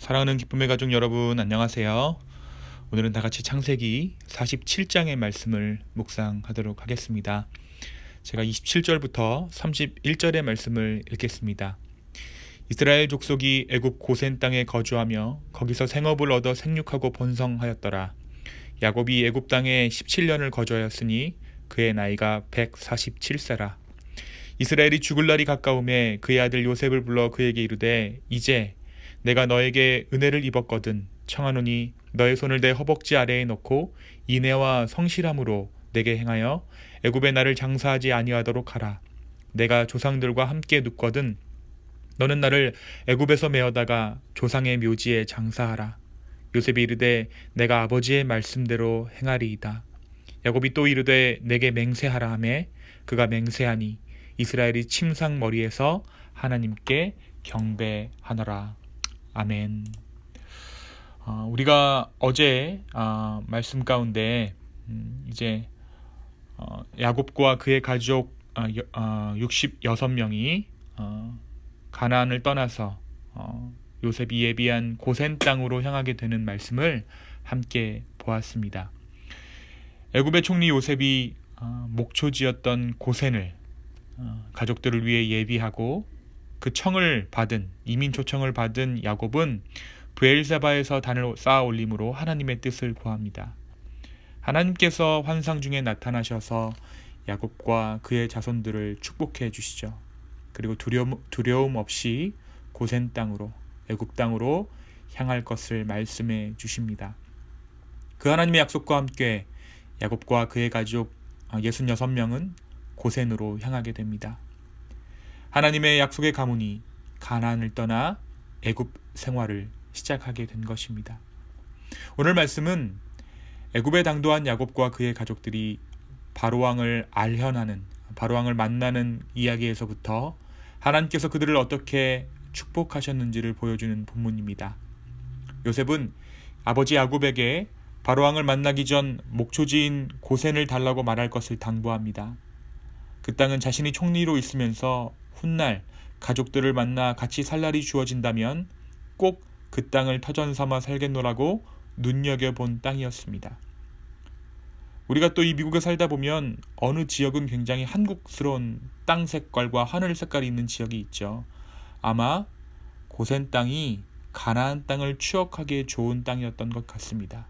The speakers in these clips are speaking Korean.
사랑하는 기쁨의 가족 여러분, 안녕하세요. 오늘은 다 같이 창세기 47장의 말씀을 묵상하도록 하겠습니다. 제가 27절부터 31절의 말씀을 읽겠습니다. 이스라엘 족속이 애굽 고센 땅에 거주하며 거기서 생업을 얻어 생육하고 번성하였더라. 야곱이 애굽 땅에 17년을 거주하였으니 그의 나이가 147세라. 이스라엘이 죽을 날이 가까움에 그의 아들 요셉을 불러 그에게 이르되, 이제 내가 너에게 은혜를 입었거든 청하노니 너의 손을 내 허벅지 아래에 넣고 인애와 성실함으로 내게 행하여 애굽에 나를 장사하지 아니하도록 하라. 내가 조상들과 함께 눕거든 너는 나를 애굽에서 메어다가 조상의 묘지에 장사하라. 요셉이 이르되 내가 아버지의 말씀대로 행하리이다. 야곱이 또 이르되 내게 맹세하라 하매 그가 맹세하니 이스라엘이 침상머리에서 하나님께 경배하노라. 아멘. 우리가 어제 말씀 가운데 이제 야곱과 그의 가족 66명이 가나안을 떠나서 요셉이 예비한 고센 땅으로 향하게 되는 말씀을 함께 보았습니다. 애굽의 총리 요셉이 목초지였던 고센을 가족들을 위해 예비하고 그 청을 받은 이민 초청을 받은 야곱은 브엘세바에서 단을 쌓아 올림으로 하나님의 뜻을 구합니다. 하나님께서 환상 중에 나타나셔서 야곱과 그의 자손들을 축복해 주시죠. 그리고 두려움 없이 고센 땅으로 애굽 땅으로 향할 것을 말씀해 주십니다. 그 하나님의 약속과 함께 야곱과 그의 가족 66명은 고센으로 향하게 됩니다. 하나님의 약속의 가문이 가나안을 떠나 애굽 생활을 시작하게 된 것입니다. 오늘 말씀은 애굽에 당도한 야곱과 그의 가족들이 바로왕을 바로왕을 만나는 이야기에서부터 하나님께서 그들을 어떻게 축복하셨는지를 보여주는 본문입니다. 요셉은 아버지 야곱에게 바로왕을 만나기 전 목초지인 고센을 달라고 말할 것을 당부합니다. 그 땅은 자신이 총리로 있으면서 훗날 가족들을 만나 같이 살 날이 주어진다면 꼭 그 땅을 터전 삼아 살겠노라고 눈여겨본 땅이었습니다. 우리가 또 이 미국에 살다 보면 어느 지역은 굉장히 한국스러운 땅 색깔과 하늘 색깔이 있는 지역이 있죠. 아마 고센 땅이 가나안 땅을 추억하기에 좋은 땅이었던 것 같습니다.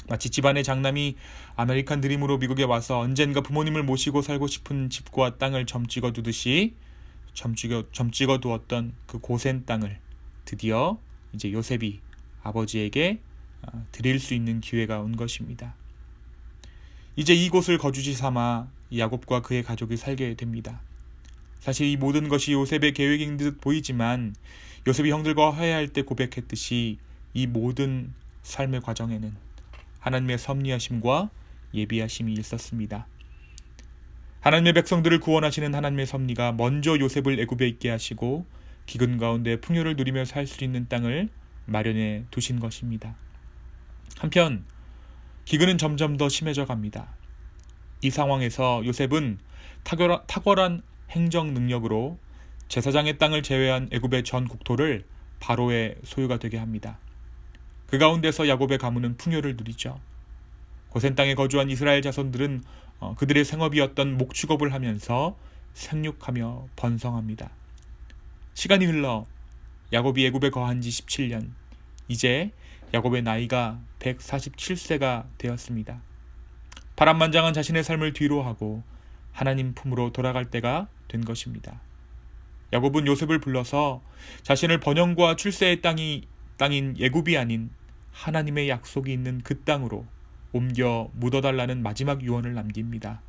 마치 집안의 장남이 아메리칸 드림으로 미국에 와서 언젠가 부모님을 모시고 살고 싶은 집과 땅을 점찍어 두듯이 점찍어 두었던 그 고센 땅을 드디어 이제 요셉이 아버지에게 드릴 수 있는 기회가 온 것입니다. 이제 이곳을 거주지 삼아 야곱과 그의 가족이 살게 됩니다. 사실 이 모든 것이 요셉의 계획인 듯 보이지만 요셉이 형들과 화해할 때 고백했듯이 이 모든 삶의 과정에는 하나님의 섭리하심과 예비하심이 있었습니다. 하나님의 백성들을 구원하시는 하나님의 섭리가 먼저 요셉을 애굽에 있게 하시고 기근 가운데 풍요를 누리며 살 수 있는 땅을 마련해 두신 것입니다. 한편 기근은 점점 더 심해져 갑니다. 이 상황에서 요셉은 탁월한 행정 능력으로 제사장의 땅을 제외한 애굽의 전 국토를 바로의 소유가 되게 합니다. 그 가운데서 야곱의 가문은 풍요를 누리죠. 고센 땅에 거주한 이스라엘 자손들은 그들의 생업이었던 목축업을 하면서 생육하며 번성합니다. 시간이 흘러 야곱이 애굽에 거한 지 17년, 이제 야곱의 나이가 147세가 되었습니다. 파란만장한 자신의 삶을 뒤로하고 하나님 품으로 돌아갈 때가 된 것입니다. 야곱은 요셉을 불러서 자신을 번영과 출세의 땅인 애굽이 아닌 하나님의 약속이 있는 그 땅으로 옮겨 묻어달라는 마지막 유언을 남깁니다.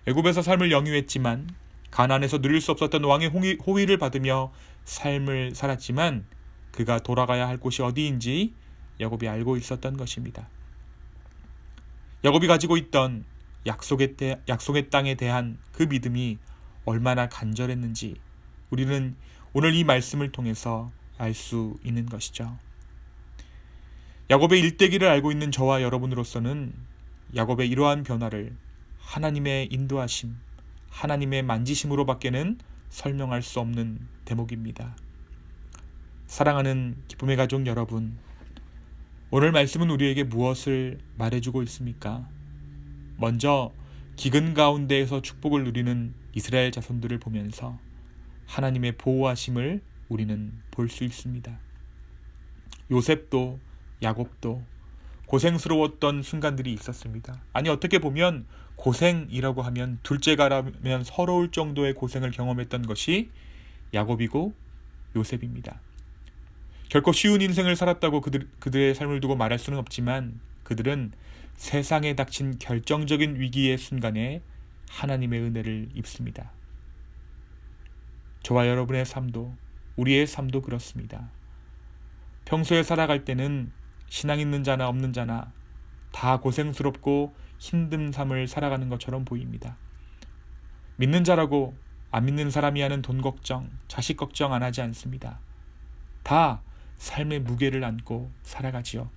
애굽에서 삶을 영유했지만 가나안에서 누릴 수 없었던 왕의 호의를 받으며 삶을 살았지만 그가 돌아가야 할 곳이 어디인지 야곱이 알고 있었던 것입니다. 야곱이 가지고 있던 약속의 땅에 대한 그 믿음이 얼마나 간절했는지 우리는 오늘 이 말씀을 통해서 알 수 있는 것이죠. 야곱의 일대기를 알고 있는 저와 여러분으로서는 야곱의 이러한 변화를 하나님의 인도하심, 하나님의 만지심으로 밖에는 설명할 수 없는 대목입니다. 사랑하는 기쁨의 가족 여러분, 오늘 말씀은 우리에게 무엇을 말해주고 있습니까? 먼저 기근 가운데에서 축복을 누리는 이스라엘 자손들을 보면서 하나님의 보호하심을 우리는 볼 수 있습니다. 요셉도 야곱도 고생스러웠던 순간들이 있었습니다. 아니, 어떻게 보면 고생이라고 하면 둘째가라면 서러울 정도의 고생을 경험했던 것이 야곱이고 요셉입니다. 결코 쉬운 인생을 살았다고 그들의 삶을 두고 말할 수는 없지만 그들은 세상에 닥친 결정적인 위기의 순간에 하나님의 은혜를 입습니다. 저와 여러분의 삶도, 우리의 삶도 그렇습니다. 평소에 살아갈 때는 신앙 있는 자나 없는 자나 다 고생스럽고 힘든 삶을 살아가는 것처럼 보입니다. 믿는 자라고 안 믿는 사람이 하는 돈 걱정, 자식 걱정 안 하지 않습니다. 다 삶의 무게를 안고 살아가지요.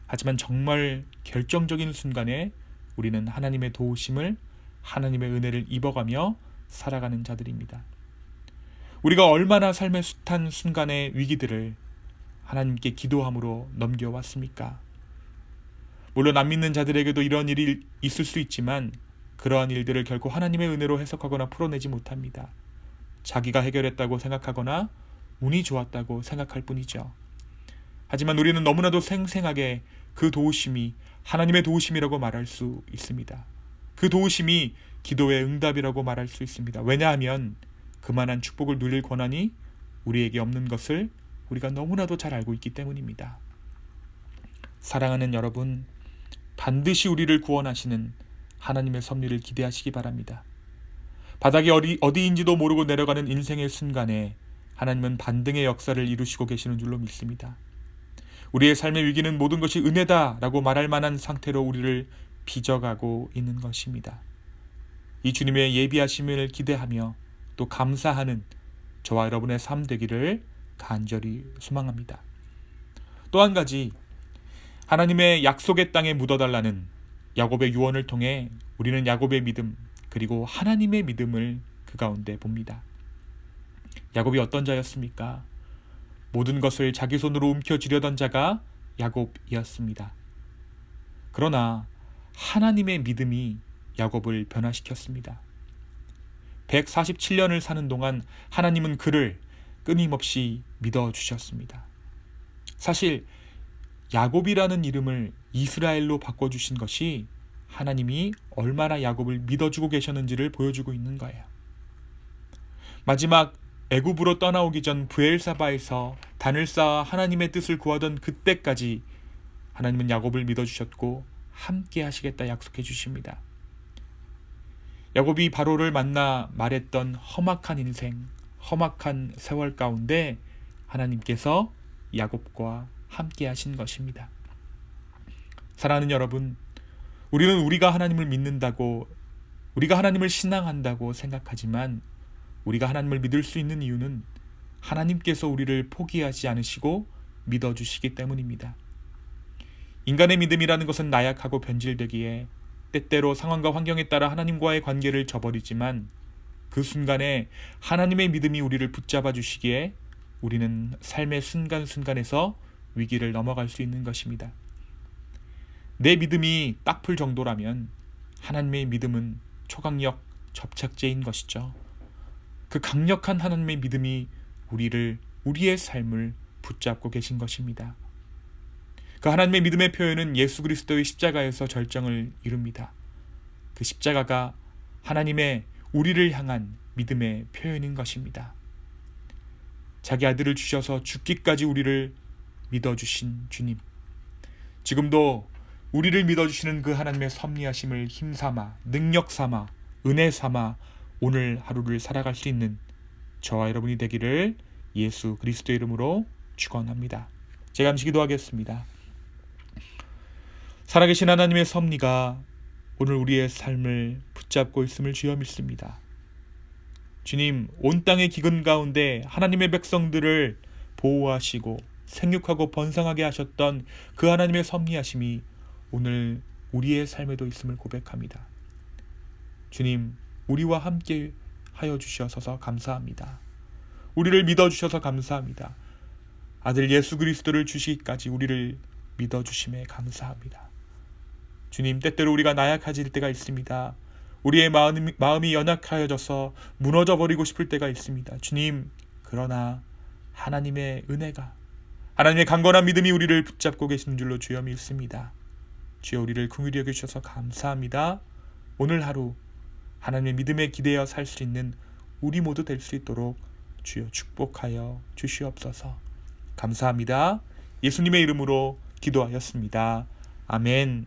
하지만 정말 결정적인 순간에 우리는 하나님의 도우심을, 하나님의 은혜를 입어가며 살아가는 자들입니다. 우리가 얼마나 삶의 숱한 순간의 위기들을 하나님께 기도함으로 넘겨왔습니까? 물론 안 믿는 자들에게도 이런 일이 있을 수 있지만 그러한 일들을 결코 하나님의 은혜로 해석하거나 풀어내지 못합니다. 자기가 해결했다고 생각하거나 운이 좋았다고 생각할 뿐이죠. 하지만 우리는 너무나도 생생하게 그 도우심이 하나님의 도우심이라고 말할 수 있습니다. 그 도우심이 기도의 응답이라고 말할 수 있습니다. 왜냐하면 그만한 축복을 누릴 권한이 우리에게 없는 것을 우리가 너무나도 잘 알고 있기 때문입니다. 사랑하는 여러분, 반드시 우리를 구원하시는 하나님의 섭리를 기대하시기 바랍니다. 바닥이 어디인지도 모르고 내려가는 인생의 순간에 하나님은 반등의 역사를 이루시고 계시는 줄로 믿습니다. 우리의 삶의 위기는 모든 것이 은혜다라고 말할 만한 상태로 우리를 빚어가고 있는 것입니다. 이 주님의 예비하심을 기대하며 또 감사하는 저와 여러분의 삶 되기를 간절히 소망합니다. 또 한 가지, 하나님의 약속의 땅에 묻어달라는 야곱의 유언을 통해 우리는 야곱의 믿음 그리고 하나님의 믿음을 그 가운데 봅니다. 야곱이 어떤 자였습니까? 모든 것을 자기 손으로 움켜쥐려던 자가 야곱이었습니다. 그러나 하나님의 믿음이 야곱을 변화시켰습니다. 147년을 사는 동안 하나님은 그를 끊임없이 믿어주셨습니다. 사실 야곱이라는 이름을 이스라엘로 바꿔주신 것이 하나님이 얼마나 야곱을 믿어주고 계셨는지를 보여주고 있는 거예요. 마지막 애굽으로 떠나오기 전 브엘사바에서 단을 쌓아 하나님의 뜻을 구하던 그때까지 하나님은 야곱을 믿어주셨고 함께 하시겠다 약속해 주십니다. 야곱이 바로를 만나 말했던 험악한 인생, 험악한 세월 가운데 하나님께서 야곱과 함께 하신 것입니다. 사랑하는 여러분, 우리는 우리가 하나님을 믿는다고, 우리가 하나님을 신앙한다고 생각하지만 우리가 하나님을 믿을 수 있는 이유는 하나님께서 우리를 포기하지 않으시고 믿어주시기 때문입니다. 인간의 믿음이라는 것은 나약하고 변질되기에 때때로 상황과 환경에 따라 하나님과의 관계를 저버리지만 그 순간에 하나님의 믿음이 우리를 붙잡아 주시기에 우리는 삶의 순간순간에서 위기를 넘어갈 수 있는 것입니다. 내 믿음이 딱풀 정도라면 하나님의 믿음은 초강력 접착제인 것이죠. 그 강력한 하나님의 믿음이 우리의 삶을 붙잡고 계신 것입니다. 그 하나님의 믿음의 표현은 예수 그리스도의 십자가에서 절정을 이룹니다. 그 십자가가 하나님의 우리를 향한 믿음의 표현인 것입니다. 자기 아들을 주셔서 죽기까지 우리를 믿어주신 주님, 지금도 우리를 믿어주시는 그 하나님의 섭리하심을 힘삼아, 능력삼아, 은혜삼아 오늘 하루를 살아갈 수 있는 저와 여러분이 되기를 예수 그리스도의 이름으로 축원합니다. 제가 잠시 기도하겠습니다. 살아계신 하나님의 섭리가 오늘 우리의 삶을 붙잡고 있음을 주여 믿습니다. 주님, 온 땅의 기근 가운데 하나님의 백성들을 보호하시고 생육하고 번성하게 하셨던 그 하나님의 섭리하심이 오늘 우리의 삶에도 있음을 고백합니다. 주님, 우리와 함께 하여 주셔서 감사합니다. 우리를 믿어주셔서 감사합니다. 아들 예수 그리스도를 주시기까지 우리를 믿어주심에 감사합니다. 주님, 때때로 우리가 나약해질 때가 있습니다. 우리의 마음이 연약하여져서 무너져버리고 싶을 때가 있습니다. 주님, 그러나 하나님의 은혜가, 하나님의 강건한 믿음이 우리를 붙잡고 계시는 줄로 주여 믿습니다. 주여, 우리를 긍휼히 여겨주셔서 감사합니다. 오늘 하루 하나님의 믿음에 기대어 살 수 있는 우리 모두 될 수 있도록 주여 축복하여 주시옵소서. 감사합니다. 예수님의 이름으로 기도하였습니다. 아멘.